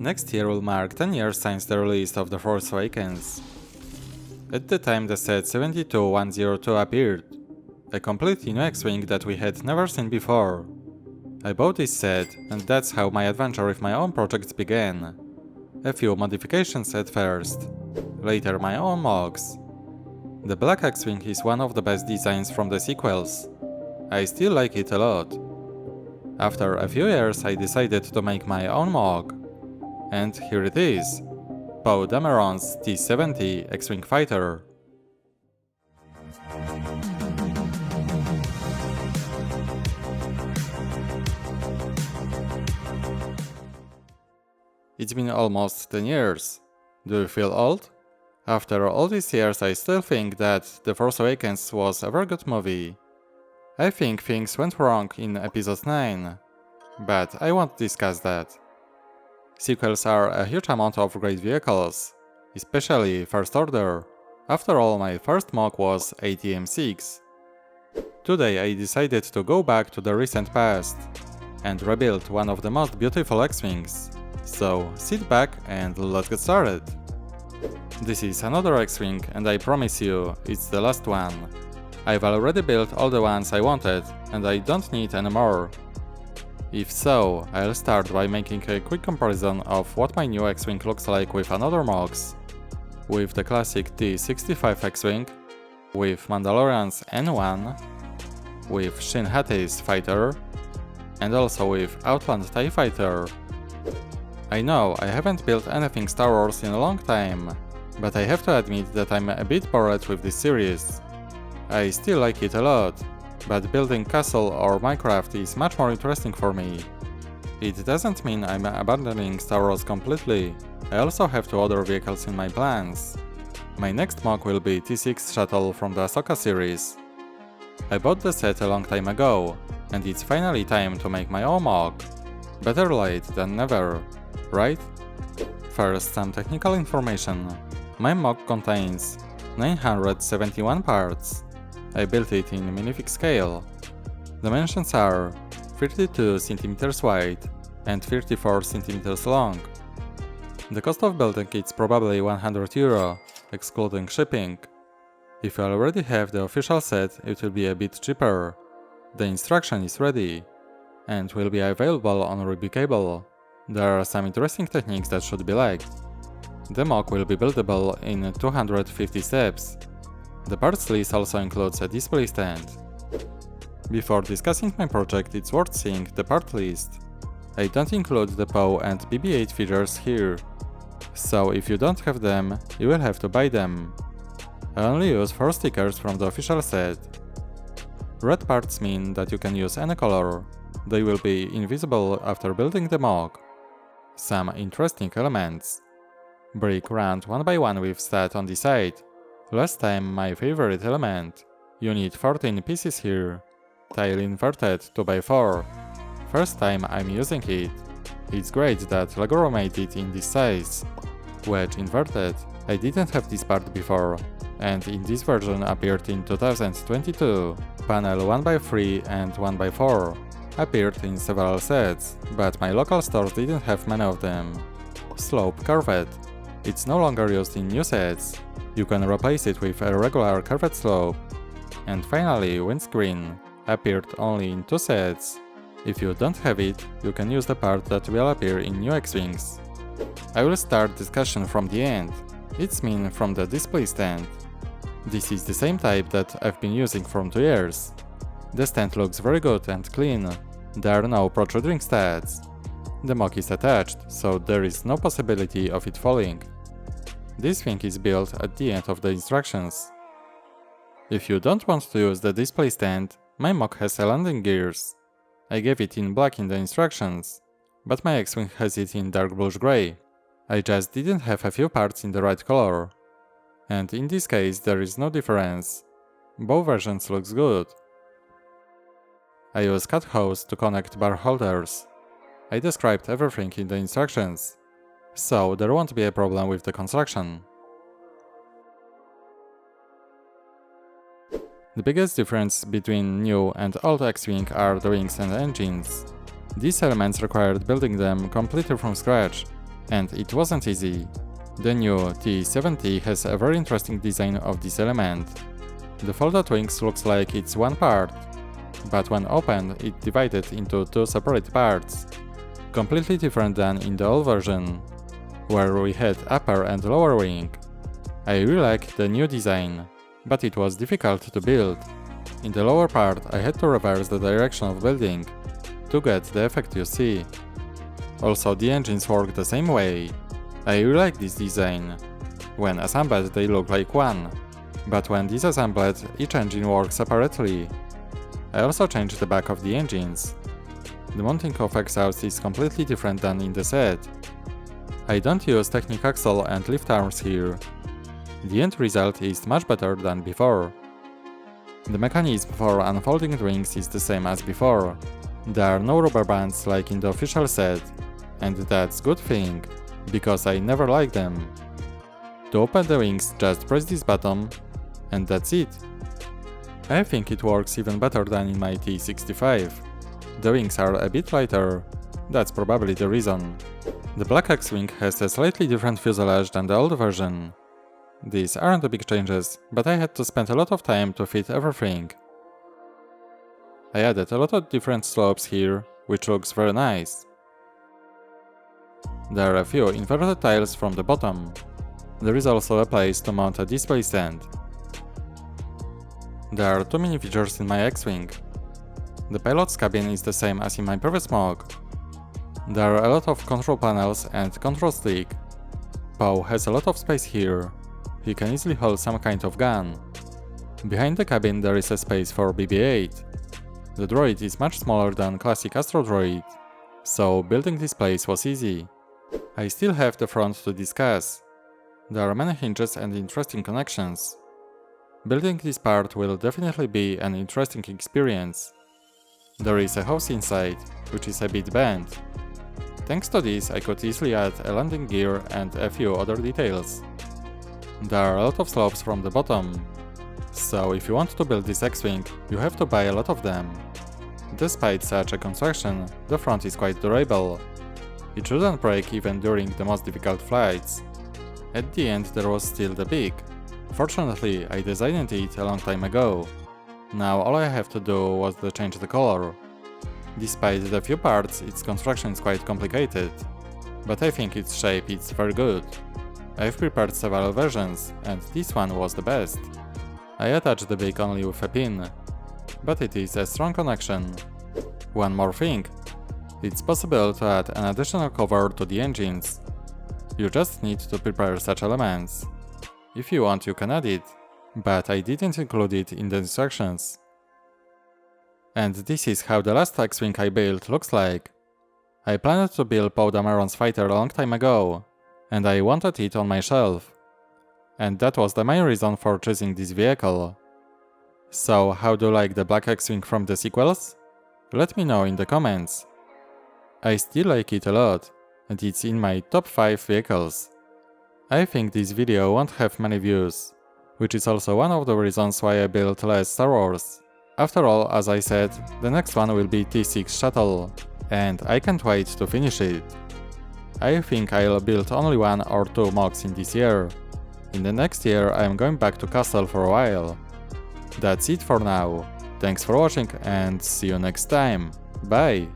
Next year will mark 10 years since the release of The Force Awakens. At the time the set 72102 appeared, a completely new X-Wing that we had never seen before. I bought this set, and that's how my adventure with my own projects began. A few modifications at first, later my own MOCs. The Black X-Wing is one of the best designs from the sequels. I still like it a lot. After a few years I decided to make my own MOC. And here it is, Poe Dameron's T-70 X-Wing fighter. It's been almost 10 years. Do you feel old? After all these years I still think that The Force Awakens was a very good movie. I think things went wrong in Episode 9, but I won't discuss that. Sequels are a huge amount of great vehicles, especially First Order. After all, my first MOC was ATM-6. Today I decided to go back to the recent past and rebuild one of the most beautiful X-Wings. So sit back and let's get started. This is another X-Wing and I promise you, it's the last one. I've already built all the ones I wanted and I don't need any more. If so, I'll start by making a quick comparison of what my new X-Wing looks like with another MOCs. With the classic T-65 X-Wing, with Mandalorian's N1, with Shin Hati's fighter, and also with Outland TIE Fighter. I know I haven't built anything Star Wars in a long time, but I have to admit that I'm a bit bored with this series. I still like it a lot, but building Castle or Minecraft is much more interesting for me. It doesn't mean I'm abandoning Star Wars completely, I also have two other vehicles in my plans. My next MOC will be T6 Shuttle from the Ahsoka series. I bought the set a long time ago, and it's finally time to make my own MOC. Better late than never, right? First, some technical information. My MOC contains 971 parts. I built it in minifig scale. Dimensions are 32 cm wide and 34 cm long. The cost of building it's probably €100, excluding shipping. If you already have the official set, it will be a bit cheaper. The instruction is ready and will be available on REBBRICKABLE. There are some interesting techniques that should be liked. The MOC will be buildable in 250 steps. The parts list also includes a display stand. Before discussing my project, it's worth seeing the part list. I don't include the Poe and BB-8 features here, so if you don't have them, you will have to buy them. I only use 4 stickers from the official set. Red parts mean that you can use any color. They will be invisible after building the MOC. Some interesting elements. Brick round 1 by 1 with stat on the side. Last time my favorite element. You need 14 pieces here. Tile inverted 2 by 4. First time I'm using it. It's great that LEGO made it in this size. Wedge inverted. I didn't have this part before, and in this version appeared in 2022. Panel 1 by 3 and 1 by 4 appeared in several sets, but my local stores didn't have many of them. Slope curved. It's no longer used in new sets. You can replace it with a regular curved slope. And finally, windscreen appeared only in 2 sets. If you don't have it, you can use the part that will appear in new X-Wings. I will start discussion from the end. It's mean from the display stand. This is the same type that I've been using for 2 years. The stand looks very good and clean. There are no protruding stats. The MOC is attached, so there is no possibility of it falling. This thing is built at the end of the instructions. If you don't want to use the display stand, my MOC has a landing gears. I gave it in black in the instructions, but my X-Wing has it in dark bluish grey. I just didn't have a few parts in the right color. And in this case there is no difference. Both versions looks good. I use cut hose to connect bar holders. I described everything in the instructions, so there won't be a problem with the construction. The biggest difference between new and old X-Wing are the wings and engines. These elements required building them completely from scratch. And it wasn't easy. The new T-70 has a very interesting design of this element. The folded wings looks like it's one part, but when opened it divided into two separate parts, completely different than in the old version, where we had upper and lower wing. I really like the new design, but it was difficult to build. In the lower part I had to reverse the direction of building to get the effect you see. Also, the engines work the same way. I really like this design. When assembled they look like one, but when disassembled each engine works separately. I also changed the back of the engines. The mounting of exhaust is completely different than in the set. I don't use Technic axle and lift arms here. The end result is much better than before. The mechanism for unfolding the wings is the same as before. There are no rubber bands like in the official set, and that's good thing, because I never liked them. To open the wings, just press this button, and that's it. I think it works even better than in my T65. The wings are a bit lighter, that's probably the reason. The Black X-Wing has a slightly different fuselage than the old version. These aren't the big changes, but I had to spend a lot of time to fit everything. I added a lot of different slopes here, which looks very nice. There are a few inverted tiles from the bottom. There is also a place to mount a display stand. There are too many features in my X-Wing. The pilot's cabin is the same as in my previous MOC. There are a lot of control panels and control stick. Poe has a lot of space here. He can easily hold some kind of gun. Behind the cabin there is a space for BB-8. The droid is much smaller than classic Astro droid, so building this place was easy. I still have the front to discuss. There are many hinges and interesting connections. Building this part will definitely be an interesting experience. There is a house inside, which is a bit bent. Thanks to this I could easily add a landing gear and a few other details. There are a lot of slopes from the bottom, so if you want to build this X-Wing, you have to buy a lot of them. Despite such a construction, the front is quite durable. It shouldn't break even during the most difficult flights. At the end there was still the beak. Fortunately, I designed it a long time ago. Now all I have to do was to change the color. Despite the few parts, its construction is quite complicated, but I think its shape is very good. I've prepared several versions, and this one was the best. I attached the beak only with a pin, but it is a strong connection. One more thing. It's possible to add an additional cover to the engines. You just need to prepare such elements. If you want, you can add it, but I didn't include it in the instructions. And this is how the last X-Wing I built looks like. I planned to build Poe Dameron's fighter a long time ago, and I wanted it on my shelf. And that was the main reason for choosing this vehicle. So how do you like the Black X-Wing from the sequels? Let me know in the comments. I still like it a lot, and it's in my top 5 vehicles. I think this video won't have many views, which is also one of the reasons why I built less Star Wars. After all, as I said, the next one will be T6 Shuttle, and I can't wait to finish it. I think I'll build only 1 or 2 MOCs in this year. In the next year I'm going back to Castle for a while. That's it for now. Thanks for watching and see you next time. Bye!